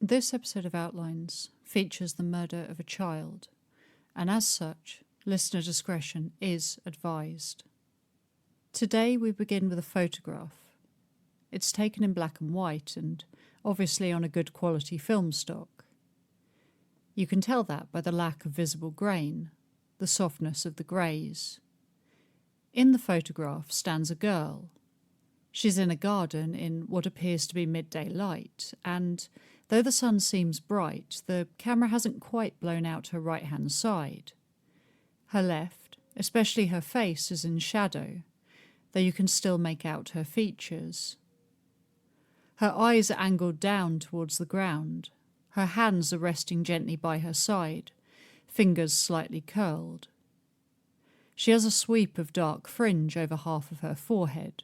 This episode of Outlines features the murder of a child, and as such, listener discretion is advised. Today we begin with a photograph. It's taken in black and white and obviously on a good quality film stock. You can tell that by the lack of visible grain, the softness of the greys. In the photograph stands a girl. She's in a garden in what appears to be midday light, and though the sun seems bright, the camera hasn't quite blown out her right-hand side. Her left, especially her face, is in shadow, though you can still make out her features. Her eyes are angled down towards the ground. Her hands are resting gently by her side, fingers slightly curled. She has a sweep of dark fringe over half of her forehead,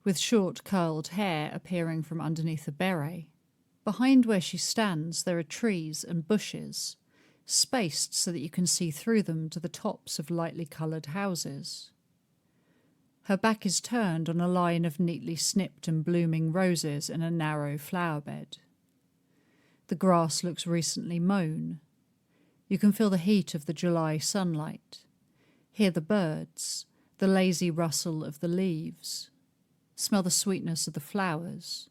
with short curled hair appearing from underneath a beret. Behind where she stands there are trees and bushes, spaced so that you can see through them to the tops of lightly coloured houses. Her back is turned on a line of neatly snipped and blooming roses in a narrow flower bed. The grass looks recently mown. You can feel the heat of the July sunlight, hear the birds, the lazy rustle of the leaves, smell the sweetness of the flowers,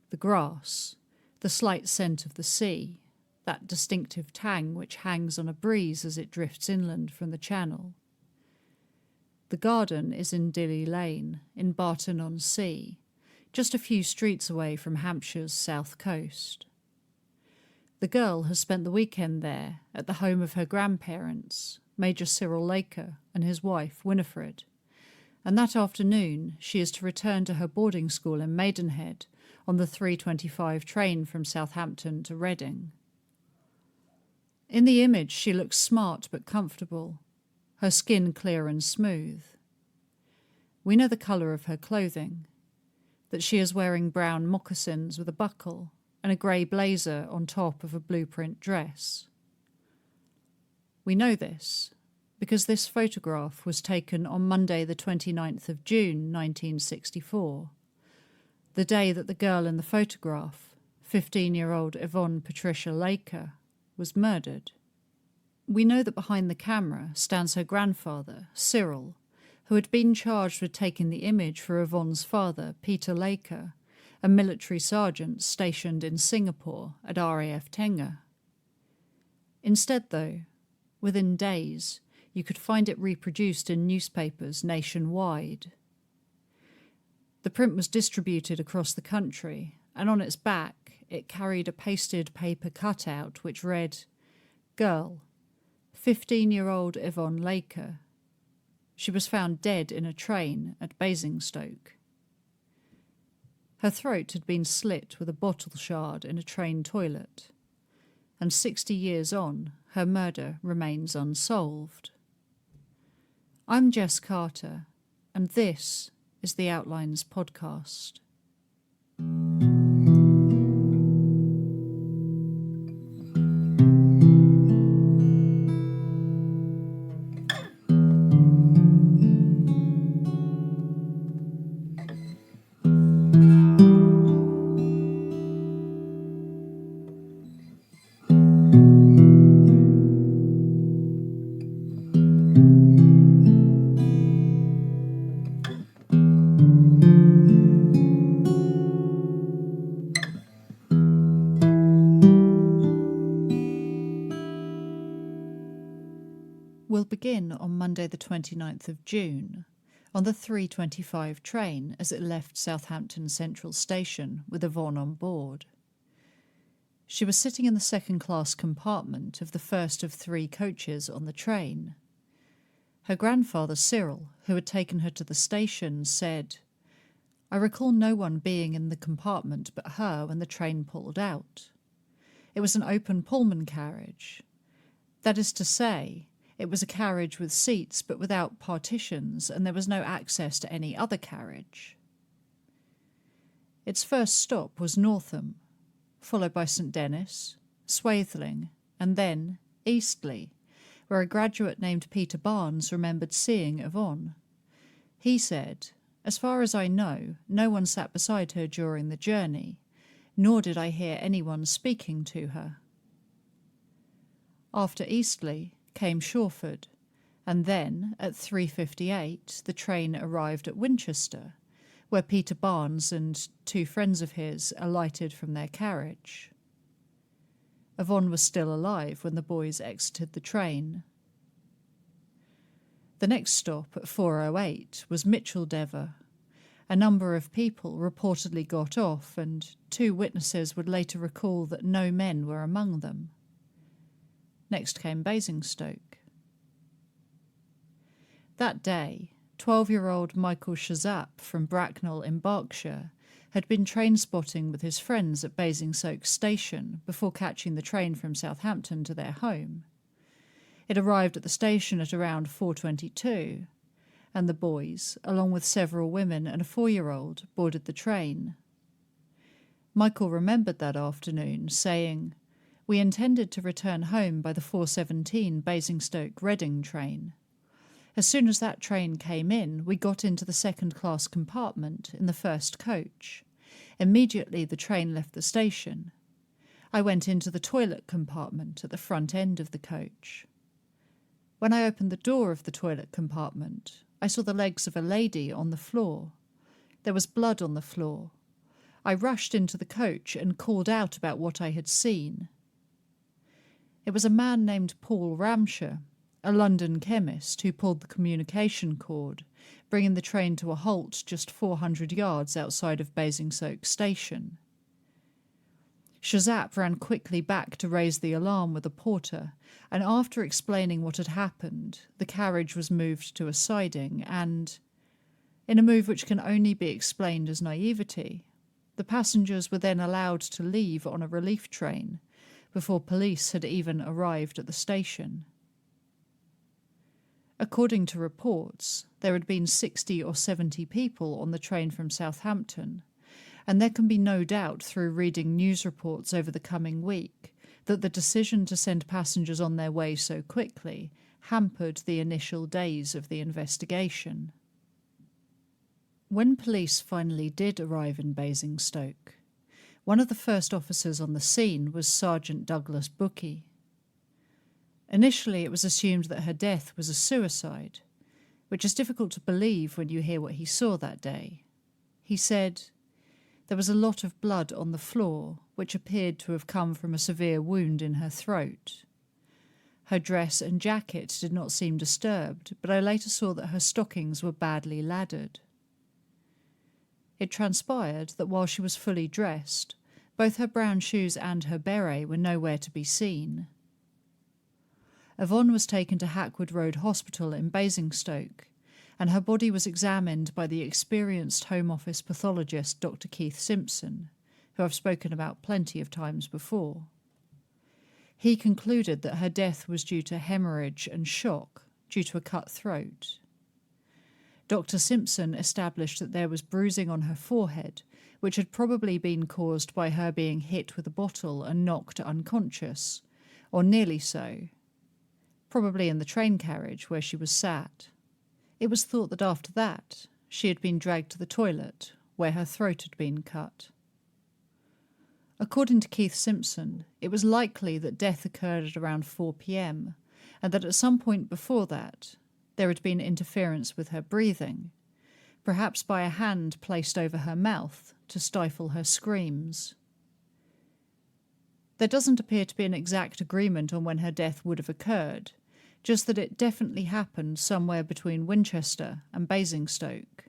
the grass, the slight scent of the sea, that distinctive tang which hangs on a breeze as it drifts inland from the channel. The garden is in Dilly Lane, in Barton-on-Sea, just a few streets away from Hampshire's south coast. The girl has spent the weekend there at the home of her grandparents, Major Cyril Laker and his wife Winifred, and that afternoon she is to return to her boarding school in Maidenhead on the 3:25 train from Southampton to Reading. In the image she looks smart but comfortable, her skin clear and smooth. We know the colour of her clothing, that she is wearing brown moccasins with a buckle and a grey blazer on top of a blueprint dress. We know this because this photograph was taken on Monday the 29th of June 1964, the day that the girl in the photograph, 15-year-old Yvonne Patricia Laker, was murdered. We know that behind the camera stands her grandfather, Cyril, who had been charged with taking the image for Yvonne's father, Peter Laker, a military sergeant stationed in Singapore at RAF Tenga. Instead, though, within days, you could find it reproduced in newspapers nationwide. The print was distributed across the country, and on its back it carried a pasted paper cutout which read, "Girl, 15-year-old Yvonne Laker. She was found dead in a train at Basingstoke." Her throat had been slit with a bottle shard in a train toilet, and 60 years on, her murder remains unsolved. I'm Jess Carter, and this is the Outlines podcast. We'll begin on Monday the 29th of June, on the 3:25 train as it left Southampton Central Station with Yvonne on board. She was sitting in the second-class compartment of the first of 3 coaches on the train. Her grandfather Cyril, who had taken her to the station, said, "I recall no one being in the compartment but her when the train pulled out. It was an open Pullman carriage. That is to say, it was a carriage with seats but without partitions, and there was no access to any other carriage." Its first stop was Northam, followed by St Denis, Swaithling, and then Eastleigh, where a graduate named Peter Barnes remembered seeing Yvonne. He said, "As far as I know, no one sat beside her during the journey. nor did I hear anyone speaking to her. After Eastleigh came Shawford, and then, at 3:58, the train arrived at Winchester, where Peter Barnes and two friends of his alighted from their carriage. Yvonne was still alive when the boys exited the train. The next stop at 4:08 was Micheldever. A number of people reportedly got off, and two witnesses would later recall that no men were among them. Next came Basingstoke. That day, 12-year-old Michael Shazap from Bracknell in Berkshire had been train spotting with his friends at Basingstoke station before catching the train from Southampton to their home. It arrived at the station at around 4:22, and the boys, along with several women and a 4-year-old, boarded the train. Michael remembered that afternoon, saying, "We intended to return home by the 4:17 Basingstoke-Reading train. As soon as that train came in, we got into the second-class compartment in the first coach. Immediately the train left the station. I went into the toilet compartment at the front end of the coach. When I opened the door of the toilet compartment, I saw the legs of a lady on the floor. There was blood on the floor. I rushed into the coach and called out about what I had seen. It was a man named Paul Hampshire, a London chemist, who pulled the communication cord, bringing the train to a halt just 400 yards outside of Basingstoke station. Shazap ran quickly back to raise the alarm with a porter, and after explaining what had happened, the carriage was moved to a siding and, in a move which can only be explained as naivety, the passengers were then allowed to leave on a relief train before police had even arrived at the station. According to reports, there had been 60 or 70 people on the train from Southampton, and there can be no doubt through reading news reports over the coming week that the decision to send passengers on their way so quickly hampered the initial days of the investigation. When police finally did arrive in Basingstoke, one of the first officers on the scene was Sergeant Douglas Bookie. Initially, it was assumed that her death was a suicide, which is difficult to believe when you hear what he saw that day. He said, "There was a lot of blood on the floor, which appeared to have come from a severe wound in her throat. Her dress and jacket did not seem disturbed, but I later saw that her stockings were badly laddered." It transpired that while she was fully dressed, both her brown shoes and her beret were nowhere to be seen. Yvonne was taken to Hackwood Road Hospital in Basingstoke, and her body was examined by the experienced Home Office pathologist Dr. Keith Simpson, who I've spoken about plenty of times before. He concluded that her death was due to hemorrhage and shock due to a cut throat. Dr. Simpson established that there was bruising on her forehead, which had probably been caused by her being hit with a bottle and knocked unconscious, or nearly so, probably in the train carriage where she was sat. It was thought that after that she had been dragged to the toilet, where her throat had been cut. According to Keith Simpson, it was likely that death occurred at around 4 p.m, and that at some point before that there had been interference with her breathing, perhaps by a hand placed over her mouth to stifle her screams. There doesn't appear to be an exact agreement on when her death would have occurred, just that it definitely happened somewhere between Winchester and Basingstoke,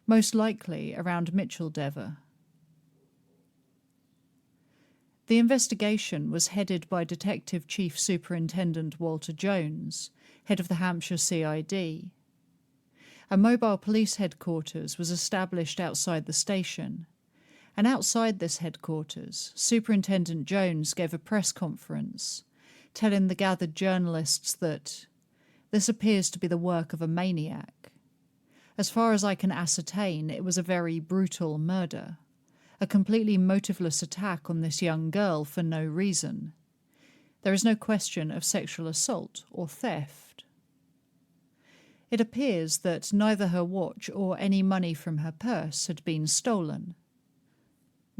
most likely around Micheldever. The investigation was headed by Detective Chief Superintendent Walter Jones, head of the Hampshire CID. A mobile police headquarters was established outside the station, and outside this headquarters, Superintendent Jones gave a press conference, telling the gathered journalists that this appears to be the work of a maniac. As far as I can ascertain, it was a very brutal murder, a completely motiveless attack on this young girl for no reason. There is no question of sexual assault or theft. It appears that neither her watch or any money from her purse had been stolen.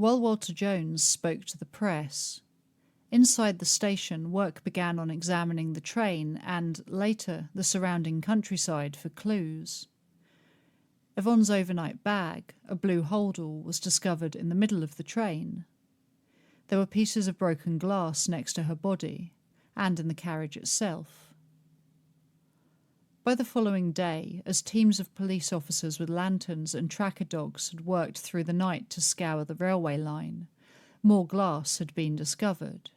While Walter Jones spoke to the press, inside the station work began on examining the train and, later, the surrounding countryside for clues. Yvonne's overnight bag, a blue holdall, was discovered in the middle of the train. There were pieces of broken glass next to her body and in the carriage itself. By the following day, as teams of police officers with lanterns and tracker dogs had worked through the night to scour the railway line, more glass had been discovered.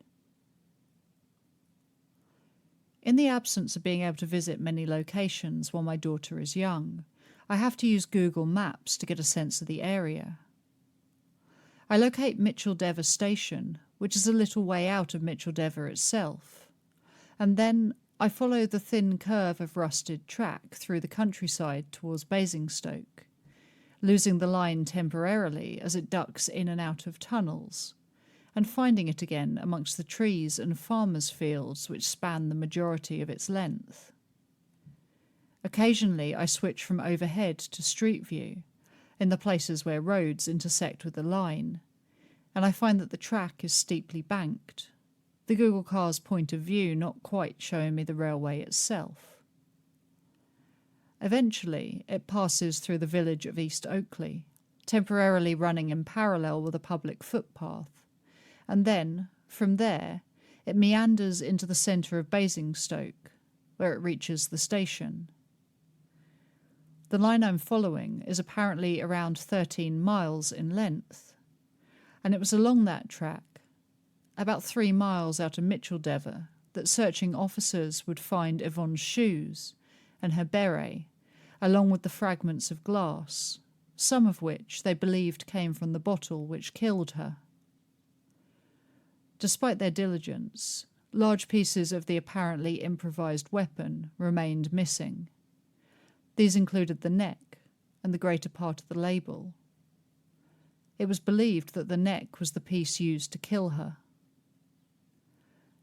In the absence of being able to visit many locations while my daughter is young, I have to use Google Maps to get a sense of the area. I locate Micheldever Station, which is a little way out of Micheldever itself, and then I follow the thin curve of rusted track through the countryside towards Basingstoke, losing the line temporarily as it ducks in and out of tunnels, and finding it again amongst the trees and farmers' fields which span the majority of its length. Occasionally I switch from overhead to street view, in the places where roads intersect with the line, and I find that the track is steeply banked, the Google car's point of view not quite showing me the railway itself. Eventually, it passes through the village of East Oakley, temporarily running in parallel with a public footpath, and then, from there, it meanders into the centre of Basingstoke, where it reaches the station. The line I'm following is apparently around 13 miles in length, and it was along that track, about 3 miles out of Micheldever, that searching officers would find Yvonne's shoes and her beret, along with the fragments of glass, some of which they believed came from the bottle which killed her. Despite their diligence, large pieces of the apparently improvised weapon remained missing. These included the neck and the greater part of the label. It was believed that the neck was the piece used to kill her.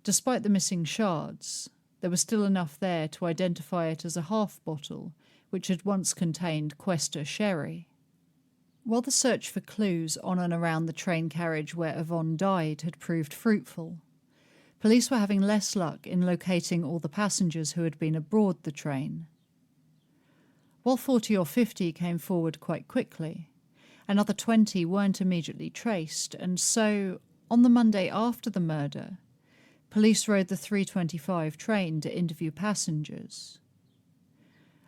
Despite the missing shards, there was still enough there to identify it as a half bottle which had once contained Quester sherry. While the search for clues on and around the train carriage where Yvonne died had proved fruitful, police were having less luck in locating all the passengers who had been aboard the train. While 40 or 50 came forward quite quickly, another 20 weren't immediately traced, and so, on the Monday after the murder, police rode the 3:25 train to interview passengers.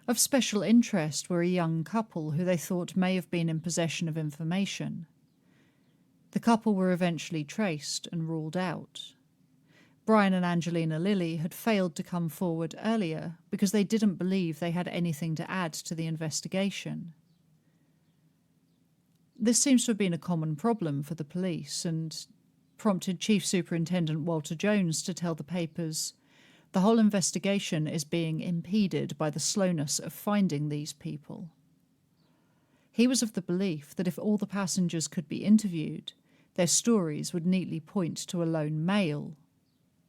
Of special interest were a young couple who they thought may have been in possession of information. The couple were eventually traced and ruled out. Brian and Angelina Lilly had failed to come forward earlier because they didn't believe they had anything to add to the investigation. This seems to have been a common problem for the police and prompted Chief Superintendent Walter Jones to tell the papers, "The whole investigation is being impeded by the slowness of finding these people." He was of the belief that if all the passengers could be interviewed, their stories would neatly point to a lone male.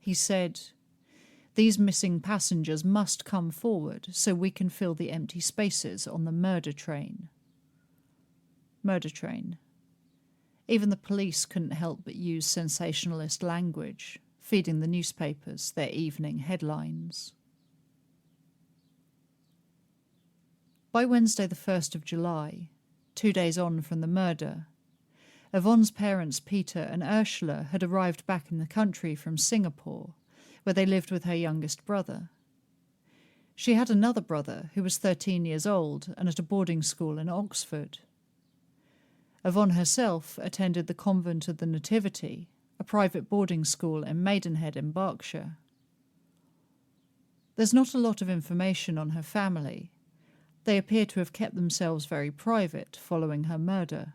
He said, "These missing passengers must come forward so we can fill the empty spaces on the murder train." Murder train. Even the police couldn't help but use sensationalist language, feeding the newspapers their evening headlines. By Wednesday the 1st of July, 2 days on from the murder, Yvonne's parents Peter and Ursula had arrived back in the country from Singapore, where they lived with her youngest brother. She had another brother who was 13 years old and at a boarding school in Oxford. Yvonne herself attended the Convent of the Nativity, a private boarding school in Maidenhead in Berkshire. There's not a lot of information on her family. They appear to have kept themselves very private following her murder,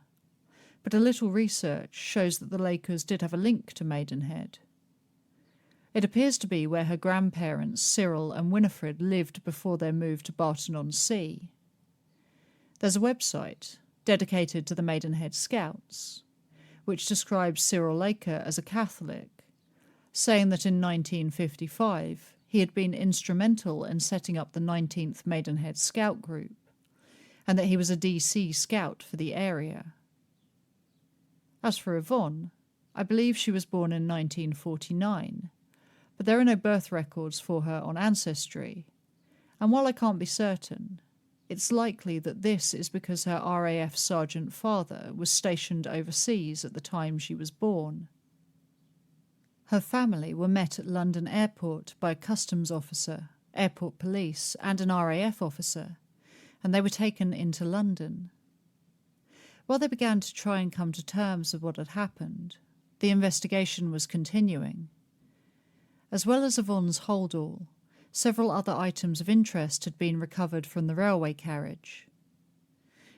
but a little research shows that the Lakers did have a link to Maidenhead. It appears to be where her grandparents Cyril and Winifred lived before their move to Barton-on-Sea. There's a website dedicated to the Maidenhead Scouts, which describes Cyril Laker as a Catholic, saying that in 1955 he had been instrumental in setting up the 19th Maidenhead Scout Group, and that he was a DC Scout for the area. As for Yvonne, I believe she was born in 1949, but there are no birth records for her on Ancestry, and while I can't be certain, it's likely that this is because her RAF sergeant father was stationed overseas at the time she was born. Her family were met at London Airport by a customs officer, airport police, and an RAF officer, and they were taken into London. While they began to try and come to terms with what had happened, the investigation was continuing. As well as Yvonne's hold-all, several other items of interest had been recovered from the railway carriage.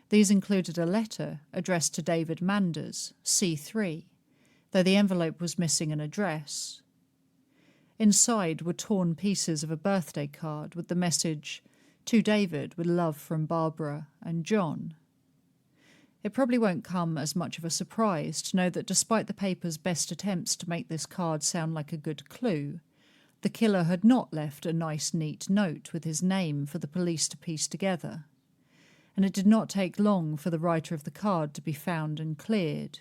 These included a letter addressed to David Manders, C3, though the envelope was missing an address. Inside were torn pieces of a birthday card with the message, "To David with love from Barbara and John." It probably won't come as much of a surprise to know that despite the paper's best attempts to make this card sound like a good clue, the killer had not left a nice, neat note with his name for the police to piece together, and it did not take long for the writer of the card to be found and cleared.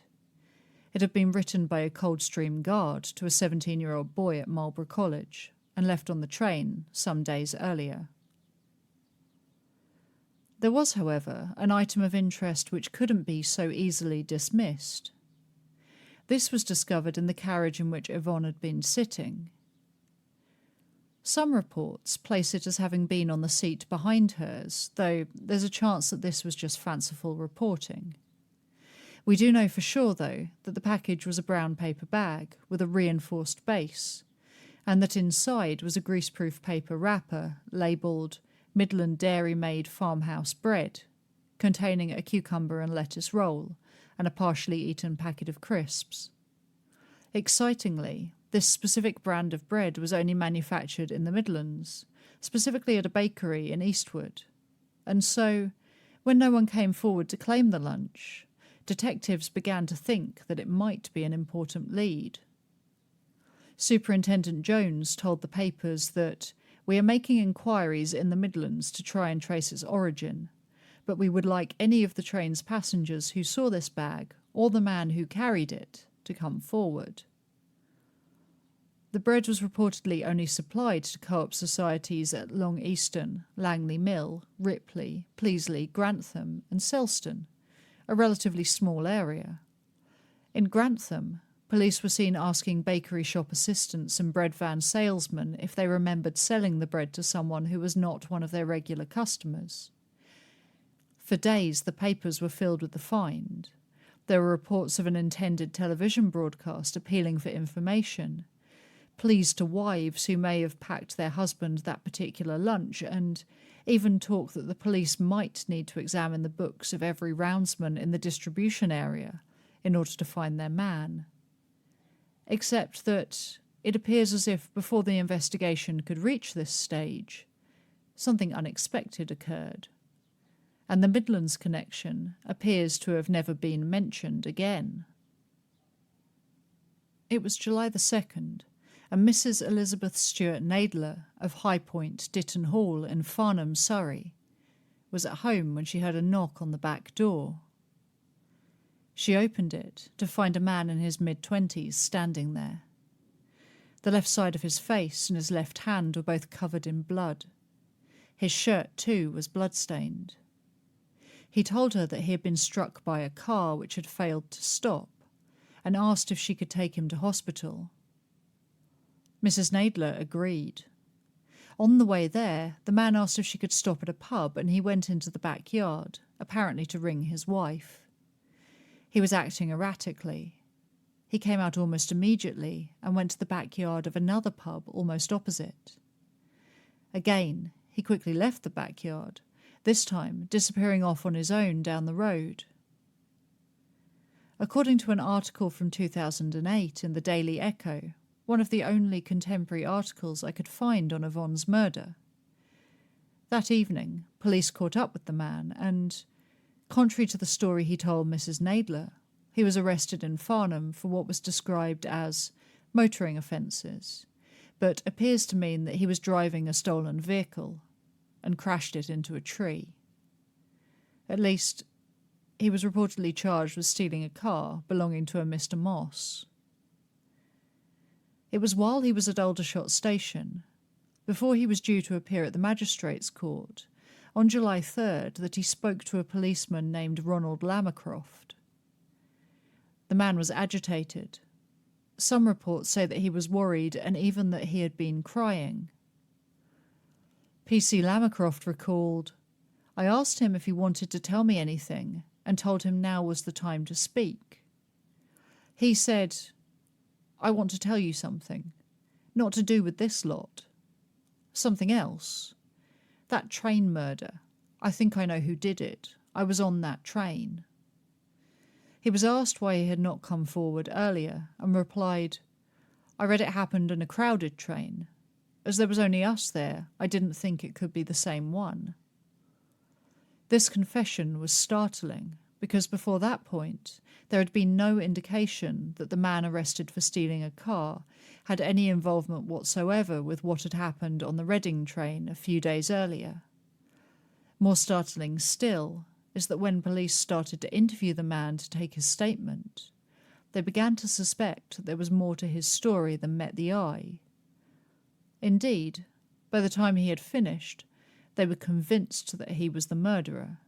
It had been written by a Coldstream guard to a 17-year-old boy at Marlborough College and left on the train some days earlier. There was, however, an item of interest which couldn't be so easily dismissed. This was discovered in the carriage in which Yvonne had been sitting. Some reports place it as having been on the seat behind hers, though there's a chance that this was just fanciful reporting. We do know for sure, though, that the package was a brown paper bag with a reinforced base, and that inside was a greaseproof paper wrapper labelled Midland Dairy-Made Farmhouse Bread, containing a cucumber and lettuce roll and a partially eaten packet of crisps. Excitingly, this specific brand of bread was only manufactured in the Midlands, specifically at a bakery in Eastwood. And so, when no one came forward to claim the lunch, detectives began to think that it might be an important lead. Superintendent Jones told the papers that "We are making inquiries in the Midlands to try and trace its origin, but we would like any of the train's passengers who saw this bag, or the man who carried it, to come forward." The bread was reportedly only supplied to co-op societies at Long Easton, Langley Mill, Ripley, Pleasley, Grantham and Selston, a relatively small area. In Grantham, police were seen asking bakery shop assistants and bread van salesmen if they remembered selling the bread to someone who was not one of their regular customers. For days, the papers were filled with the find. There were reports of an intended television broadcast appealing for information, pleas to wives who may have packed their husband that particular lunch, and even talk that the police might need to examine the books of every roundsman in the distribution area in order to find their man. Except that it appears as if before the investigation could reach this stage, something unexpected occurred, and the Midlands connection appears to have never been mentioned again. It was July the 2nd, and Mrs. Elizabeth Stuart Nadler of High Point, Ditton Hall in Farnham, Surrey, was at home when she heard a knock on the back door. She opened it to find a man in his mid-20s standing there. The left side of his face and his left hand were both covered in blood. His shirt, too, was blood-stained. He told her that he had been struck by a car which had failed to stop, and asked if she could take him to hospital. Mrs. Nadler agreed. On the way there, the man asked if she could stop at a pub, and he went into the backyard, apparently to ring his wife. He was acting erratically. He came out almost immediately and went to the backyard of another pub almost opposite. Again, he quickly left the backyard, this time disappearing off on his own down the road. According to an article from 2008 in the Daily Echo, one of the only contemporary articles I could find on Yvonne's murder, that evening, police caught up with the man and, contrary to the story he told Mrs. Nadler, he was arrested in Farnham for what was described as motoring offences, but appears to mean that he was driving a stolen vehicle and crashed it into a tree. At least, he was reportedly charged with stealing a car belonging to a Mr. Moss. It was while he was at Aldershot Station, before he was due to appear at the Magistrates' Court, on July 3rd, that he spoke to a policeman named Ronald Lammercroft. The man was agitated. Some reports say that he was worried and even that he had been crying. PC Lammercroft recalled, "I asked him if he wanted to tell me anything and told him now was the time to speak. He said, 'I want to tell you something, not to do with this lot. Something else. That train murder. I think I know who did it. I was on that train.' He was asked why he had not come forward earlier and replied, 'I read it happened in a crowded train. As there was only us there, I didn't think it could be the same one.' This confession was startling because before that point there had been no indication that the man arrested for stealing a car had any involvement whatsoever with what had happened on the Reading train a few days earlier. More startling still is that when police started to interview the man to take his statement, they began to suspect that there was more to his story than met the eye. Indeed, by the time he had finished, they were convinced that he was the murderer.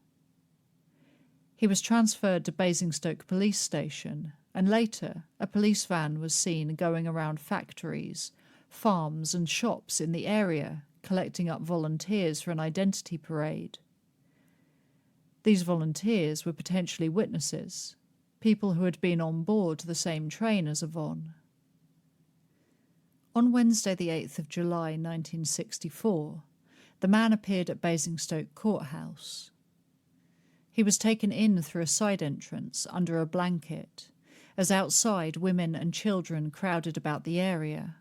He was transferred to Basingstoke Police Station, and later a police van was seen going around factories, farms and shops in the area, collecting up volunteers for an identity parade. These volunteers were potentially witnesses, people who had been on board the same train as Yvonne. On Wednesday the 8th of July 1964, the man appeared at Basingstoke Courthouse. He was taken in through a side entrance under a blanket, as outside women and children crowded about the area.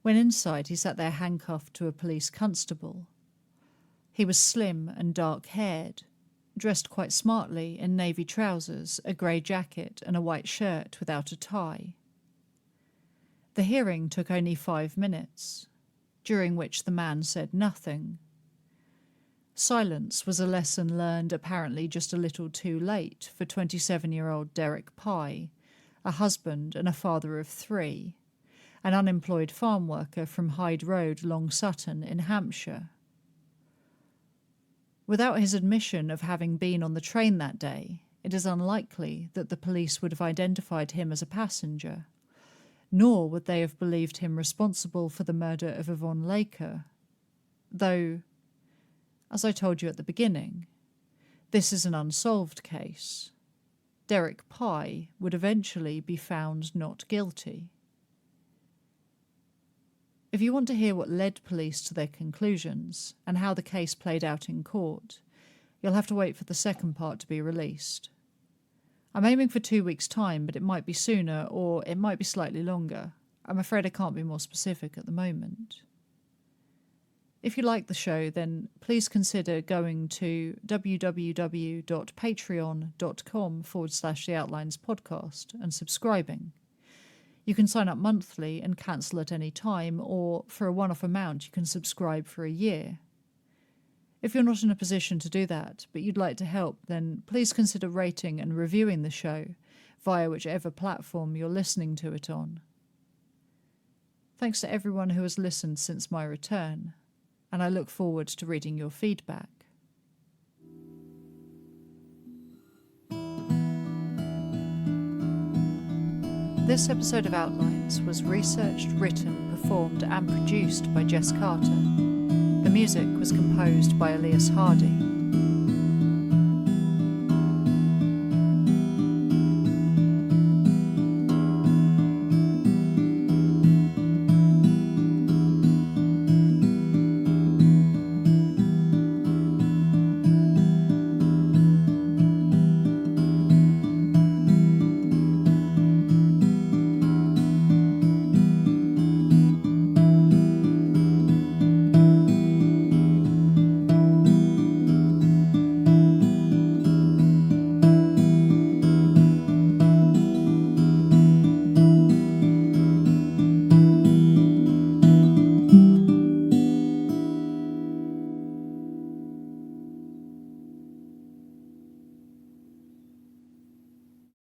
When inside, he sat there handcuffed to a police constable. He was slim and dark-haired, dressed quite smartly in navy trousers, a grey jacket and a white shirt without a tie. The hearing took only 5 minutes, during which the man said nothing. Silence was a lesson learned apparently just a little too late for 27-year-old Derek Pye, a husband and a father of 3, an unemployed farm worker from Hyde Road, Long Sutton in Hampshire. Without his admission of having been on the train that day, it is unlikely that the police would have identified him as a passenger, nor would they have believed him responsible for the murder of Yvonne Laker, though, as I told you at the beginning, this is an unsolved case. Derek Pye would eventually be found not guilty. If you want to hear what led police to their conclusions and how the case played out in court, you'll have to wait for the second part to be released. I'm aiming for 2 weeks' time, but it might be sooner or it might be slightly longer. I'm afraid I can't be more specific at the moment. If you like the show, then please consider going to www.patreon.com/The Outlines Podcast and subscribing. You can sign up monthly and cancel at any time, or for a one-off amount you can subscribe for a year. If you're not in a position to do that, but you'd like to help, then please consider rating and reviewing the show via whichever platform you're listening to it on. Thanks to everyone who has listened since my return, and I look forward to reading your feedback. This episode of Outlines was researched, written, performed and produced by Jess Carter. The music was composed by Elias Hardy.